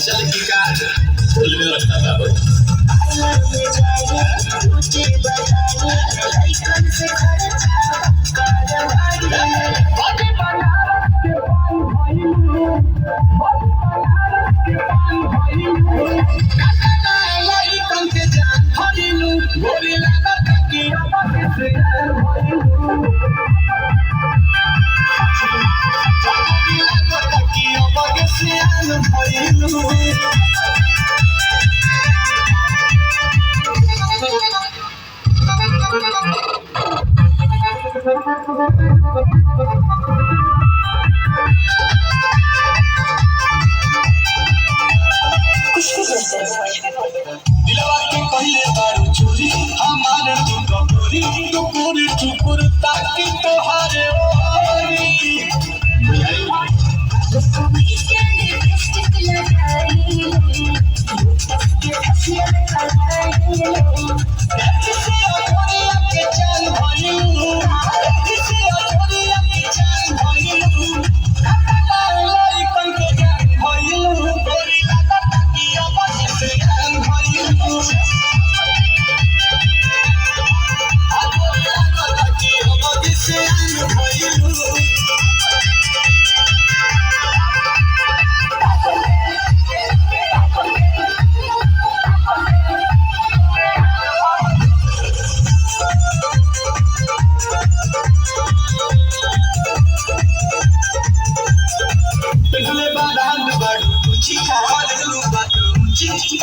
चल की कार फुल में रखता बाबू दिलवा के पहले बारू चोरी हमारे तू कपूरी टुकुर टुकुर ताकि तोहारे ओरी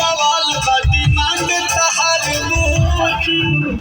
सवाल बाटी मांग तहार मुझ